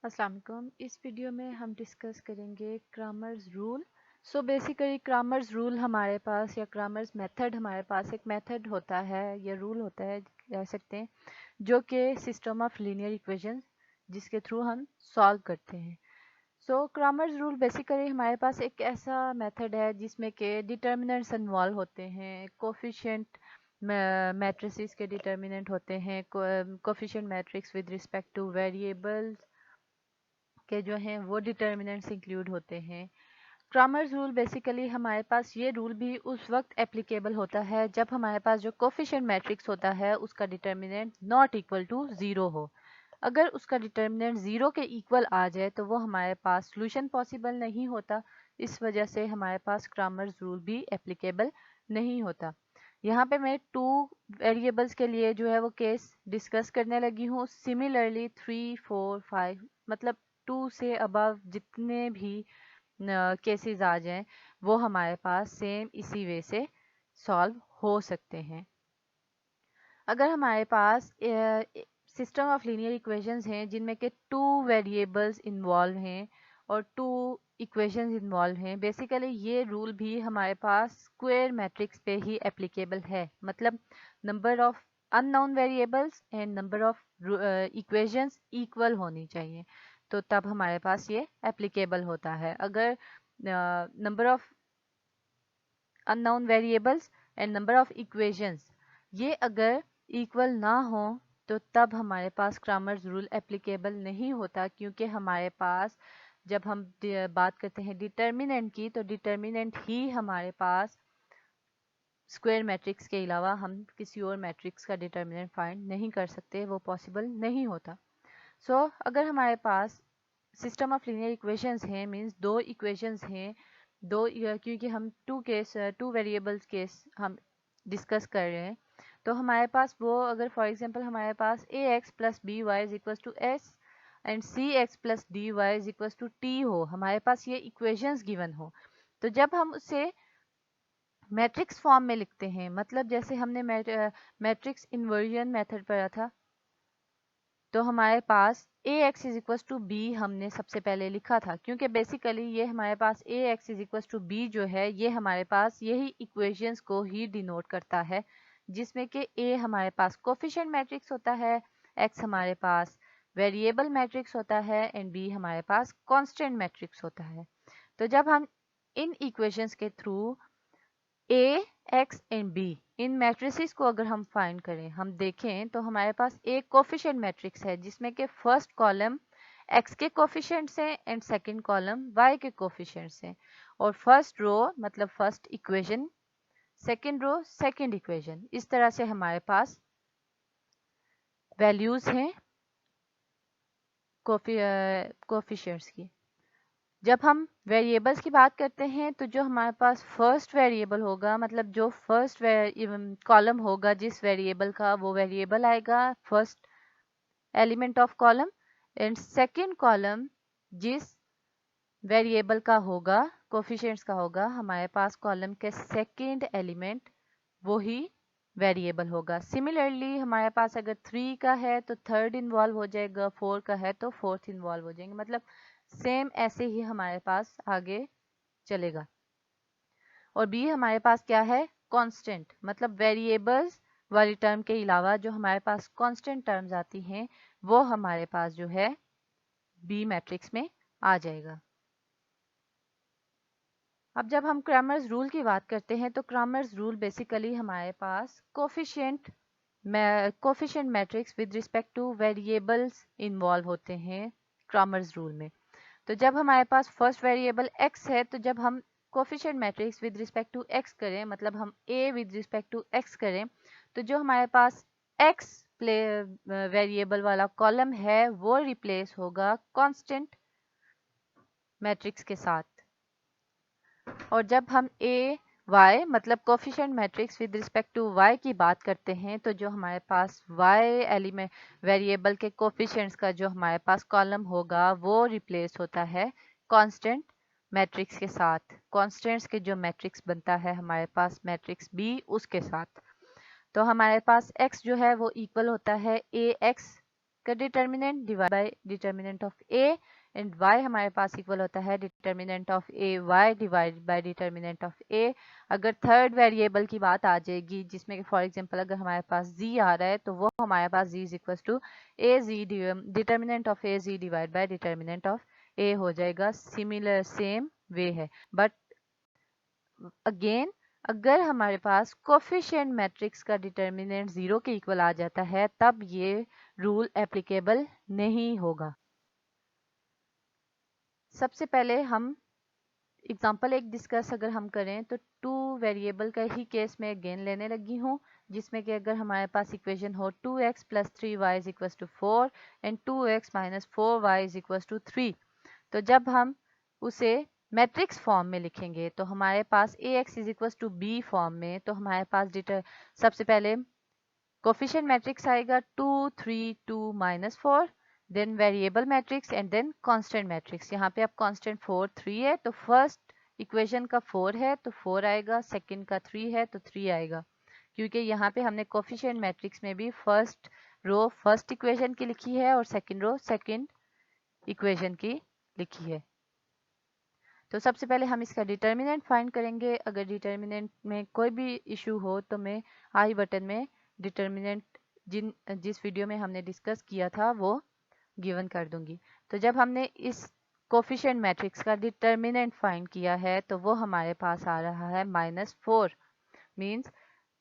अस्सलाम वालेकुम। इस वीडियो में हम डिस्कस करेंगे Kramers rule. So basically Kramers rule हमारे पास या क्रामर्स मेथड हमारे पास एक मेथड होता है या रूल होता है कह सकते हैं, जो कि सिस्टम ऑफ लीनियर इक्वेशंस जिसके थ्रू हम सॉल्व करते हैं। सो क्रामर्स रूल बेसिकली हमारे पास एक ऐसा मेथड है जिसमें के डिटर्मिनेंट्स इन्वॉल्व होते हैं, कोफिशिएंट मैट्रिसेस के डिटर्मिनेंट होते हैं, coefficient matrix with respect to variables के जो हैं वो डिटर्मिनेंट्स इंक्लूड होते हैं। क्रामर्स रूल बेसिकली हमारे पास ये रूल भी उस वक्त एप्लीकेबल होता है जब हमारे पास जो कोफिशिएंट मैट्रिक्स होता है उसका determinant not equal to zero हो। अगर उसका डिटर्मिनेंट ज़ीरो के इक्वल आ जाए तो वो हमारे पास सॉल्यूशन पॉसिबल नहीं होता। इस वजह से हमारे पास क्रामर्स रूल भी एप्लीकेबल नहीं होता। यहाँ पे मैं टू वेरिएबल्स के लिए जो है वो केस डिस्कस करने लगी हूँ। सिमिलरली 3, 4, 5 मतलब 2 से अबव जितने भी केसेस आ जाएं वो हमारे पास सेम इसी वे से सॉल्व हो सकते हैं। अगर हमारे पास सिस्टम ऑफ लीनियर इक्वेशंस हैं जिनमें के टू वेरिएबल्स इन्वॉल्व हैं और टू इक्वेशंस इन्वॉल्व हैं, बेसिकली ये रूल भी हमारे पास स्क्वायर मैट्रिक्स पे ही एप्लीकेबल है। मतलब number of unknown variables and number of equations equal होनी चाहिए, तो तब हमारे पास ये एप्लीकेबल होता है। अगर number of unknown variables and number of equations ये अगर इक्वल ना हो तो तब हमारे पास क्रामर्स रूल एप्लीकेबल नहीं होता, क्योंकि हमारे पास जब हम बात करते हैं डिटर्मिनेंट की तो डिटर्मिनेंट ही हमारे पास स्क्वायर मैट्रिक्स के अलावा हम किसी और मैट्रिक्स का डिटर्मिनेंट फाइंड नहीं कर सकते, वो पॉसिबल नहीं होता। सो अगर हमारे पास सिस्टम ऑफ लीनियर इक्वेशंस हैं, मींस दो इक्वेशंस हैं, क्योंकि हम टू वेरिएबल्स केस हम डिस्कस कर रहे हैं, तो हमारे पास वो अगर फॉर एग्जांपल हमारे पास a x plus b y is equal to s and c x plus d y is equal to t हो, हमारे पास ये इक्वेशंस गिवन हो, तो जब हम उसे मैट्रिक्स फॉर्म में लिखते हैं, मतलब जैसे हमने मैट्रिक्स इन्वर्जन मेथड पढ़ा था, तो हमारे पास a x is equal to b हमने सबसे पहले लिखा था, क्योंकि बेसिकली ये हमारे पास a x is equal to b जो है ये हमारे पास यही इक्वेशंस को ही डिनोट करता है, जिसमें कि ए हमारे पास कोफिशिएंट मैट्रिक्स होता है, एक्स हमारे पास वेरिएबल मैट्रिक्स होता है एंड बी हमारे पास कांस्टेंट मैट्रिक्स होता है। तो जब हम इन इक्वेशंस के through a x and be in matrices को अगर हम फाइंड करें, हम देखें तो हमारे पास एक कोफिशिएंट मैट्रिक्स है जिसमें के फर्स्ट कॉलम एक्स के कोफिशिएंट्स हैं एंड सेकंड कॉलम वाई के कोफिशिएंट्स हैं, और फर्स्ट रो मतलब first equation, second row second equation, इस तरह से हमारे पास वैल्यूज हैं कोफिशिएंट्स की। जब हम वेरिएबल्स की बात करते हैं तो जो हमारे पास फर्स्ट वेरिएबल होगा, मतलब जो फर्स्ट कॉलम होगा जिस वेरिएबल का, वो वेरिएबल आएगा first element of column, and second column जिस वेरिएबल का होगा कोफिशिएंट्स का होगा, हमारे पास कॉलम के सेकंड एलिमेंट वो ही वेरिएबल होगा। सिमिलरली हमारे पास अगर 3 का है तो थर्ड इन्वॉल्व हो जाएगा, 4 का है तो फोर्थ इन्वॉल्व हो जाएंगे, मतलब सेम ऐसे ही हमारे पास आगे चलेगा। और बी हमारे पास क्या है, कांस्टेंट, मतलब वेरिएबल्स वाली टर्म के अलावा जो हमारे पास कांस्टेंट टर्म्स आती हैं वो हमारे पास जो है बी मैट्रिक्स में आ जाएगा। अब जब हम क्रैमर्स रूल की बात करते हैं तो क्रैमर्स रूल बेसिकली हमारे पास coefficient matrix with respect to variables involve होते हैं क्रैमर्स रूल में। तो जब हमारे पास फर्स्ट वेरिएबल x है, तो जब हम coefficient matrix with respect to x करें, मतलब हम a with respect to x करें, तो जो हमारे पास x वेरिएबल वाला कॉलम है वो रिप्लेस होगा कांस्टेंट मैट्रिक्स के साथ। और जब हम a y मतलब coefficient matrix with respect to y की बात करते हैं, तो जो हमारे पास y एलिमेंट वेरिएबल के कोफिशिएंट्स का जो हमारे पास कॉलम होगा वो रिप्लेस होता है कांस्टेंट मैट्रिक्स के साथ। कांस्टेंट्स के जो मैट्रिक्स बनता है हमारे पास मैट्रिक्स b उसके साथ। तो हमारे पास x जो है वो इक्वल होता है ax का determinant divide by determinant of a, and y हमारे पास इक्वल होता है determinant of a y divide by determinant of a. अगर थर्ड वेरिएबल की बात आ जाएगी, जिसमें कि फॉर एग्जांपल अगर हमारे पास z आ रहा है, तो वो हमारे पास z is equal to a z determinant of a z divide by determinant of a हो जाएगा। सिमिलर सेम वे है, बट अगेन अगर हमारे पास कोफिशिएंट मैट्रिक्स का डिटर्मिनेंट 0 के इक्वल आ जाता है, तब ये रूल एप्लीकेबल नहीं होगा। सबसे पहले हम एग्जांपल एक डिस्कस अगर हम करें, तो टू वेरिएबल का ही केस में अगेन लेने लगी हूँ, जिसमें कि अगर हमारे पास इक्वेशन हो 2x plus 3y is equal to 4 and 2x minus 4y is equal to 3, तो जब हम उसे मैट्रिक्स फॉर्म में लिखेंगे तो हमारे पास ax is equal to b form में, तो हमारे पास सबसे पहले कोफिशिएंट मैट्रिक्स आएगा 2 3 2 minus 4, then variable matrix and then constant matrix. यहाँ पे अब कांस्टेंट 4 3 है, तो फर्स्ट इक्वेशन का 4 है तो 4 आएगा, सेकंड का 3 है तो 3 आएगा, क्योंकि यहाँ पे हमने कोफिशिएंट मैट्रिक्स में भी फर्स्ट रो फर्स्ट इक्वेशन की लिखी है और सेकंड रो सेकंड इक्वेशन की लिखी है। तो सबसे पहले हम इसका डिटर्मिनेंट फाइंड करेंगे। अगर डिटर्मिनेंट में कोई भी इशू हो तो मैं आई बटन में डिटर्मिनेंट जिस वीडियो में हमने डिस्कस किया था वो गिवन कर दूंगी। तो जब हमने इस कोफिशिएंट मैट्रिक्स का डिटर्मिनेंट फाइंड किया है, तो वो हमारे पास आ रहा है -4, मीन्स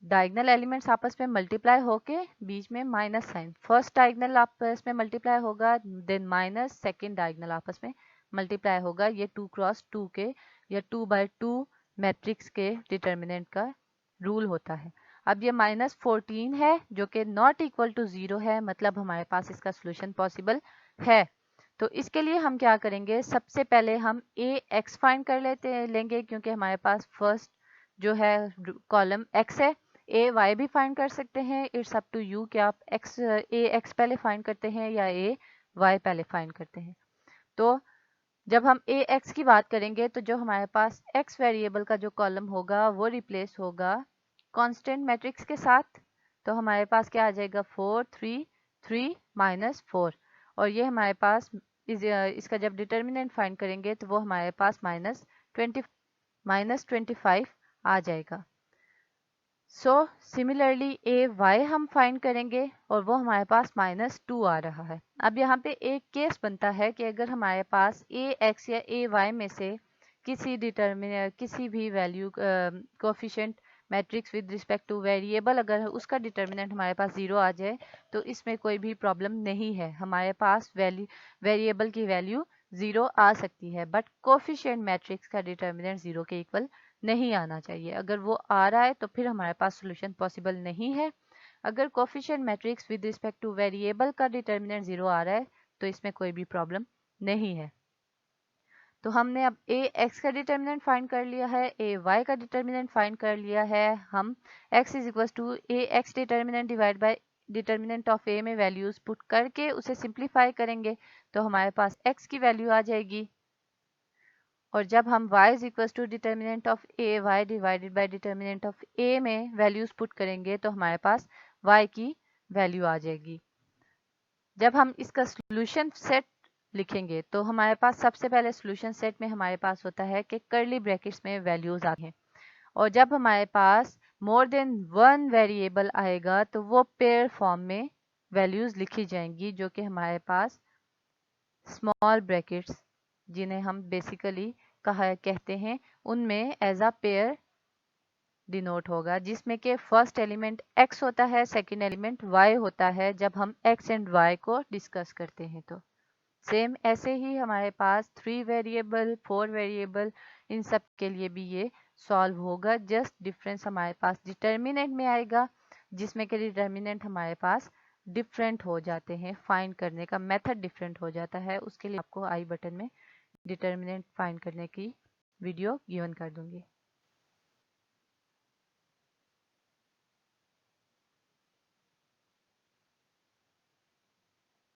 डायगनल एलिमेंट्स आपस में मल्टीप्लाई होके बीच में माइनस साइन, फर्स्ट डायगनल आपस में मल्टीप्लाई होगा, देन माइनस सेकेंड डायगनल आपस में मल्टीप्लाई होगा। ये 2 क्रॉस 2 के या 2 बाय 2 मैट्रिक्स के डिटर्मिनेंट का रूल होता है। अब ये -14 है जो कि नॉट इक्वल टू 0 है, मतलब हमारे पास इसका सोल्यूशन पॉसिबल है। तो इसके लिए हम क्या करेंगे, सबसे पहले हम ax फाइंड कर लेंगे, क्योंकि हमारे पास फर्स्ट जो है कॉलम x है। ए वाई भी फाइंड कर सकते हैं, इट्स अप टू यू कि आप एक्स पहले फाइंड करते हैं या ए वाई पहले फाइंड करते हैं। तो जब हम ए एक्स की बात करेंगे, तो जो हमारे पास एक्स वेरिएबल का जो कॉलम होगा वो रिप्लेस होगा कांस्टेंट मैट्रिक्स के साथ। तो हमारे पास क्या आ जाएगा 4 3 3 -4, और ये हमारे पास इसका जब डिटर्मिनेंट फाइंड करेंगे तो वो हमारे पास -25 आ जाएगा। सो सिमिलरली ए वाई हम फाइंड करेंगे और वो हमारे पास -2 आ रहा है। अब यहाँ पे एक केस बनता है कि अगर हमारे पास ए एक्स या ए वाई में से किसी भी value coefficient matrix with respect two variable अगर उसका डिटर्मिनेंट हमारे पास 0 आ जाए, तो इसमें कोई भी प्रॉब्लम नहीं है, हमारे पास वेरिएबल की वैल्यू 0 आ सकती है, बट कोफिशिएंट मैट्रिक्स का डिटर्मिनेंट 0 के इक्वल नहीं आना चाहिए। अगर वो आ रहा है तो फिर हमारे पास सोल्यूशन पॉसिबल नहीं है। अगर coefficient matrix with respect two variable का डिटर्मिनेंट 0 आ रहा है तो इसमें कोई भी प्रॉब्लम नहीं है। तो हमने अब ए एक्स का डिटर्मिनेंट फाइंड कर लिया है, ए वाई का डिटर्मिनेंट फाइंड कर लिया है। हम x is equal to a x determinant divide by determinant of a में वैल्यूज पुट करके उसे सिंप्लीफाई करेंगे, तो हमारे पास x की वैल्यू आ जाएगी। और जब हम y is equal to determinant of a y divided by determinant of a में वैल्यूज पुट करेंगे, तो हमारे पास y की वैल्यू आ जाएगी। जब हम इसका सोल्यूशन सेट लिखेंगे, तो हमारे पास सबसे पहले सोल्यूशन सेट में हमारे पास होता है कि कर्ली ब्रैकेट्स में वैल्यूज आते हैं, और जब हमारे पास मोर देन वन वेरिएबल आएगा तो वो पेयर फॉर्म में वैल्यूज लिखी जाएंगी, जो कि हमारे पास स्मॉल ब्रैकेट्स जिन्हें हम बेसिकली कहते हैं, उनमें एज अ पेयर डिनोट होगा, जिसमें के फर्स्ट एलिमेंट x होता है, सेकंड एलिमेंट y होता है जब हम x एंड y को डिस्कस करते हैं। तो सेम ऐसे ही हमारे पास 3 वेरिएबल 4 वेरिएबल इन सब के लिए भी ये सॉल्व होगा। जस्ट डिफरेंस हमारे पास डिटर्मिनेंट में आएगा, जिसमें के डिटर्मिनेंट हमारे पास डिफरेंट हो जाते हैं, फाइंड करने का मेथड डिफरेंट हो जाता है। उसके लिए आपको आई बटन में डिटर्मिनेंट फाइंड करने की वीडियो गिवन कर दूंगी।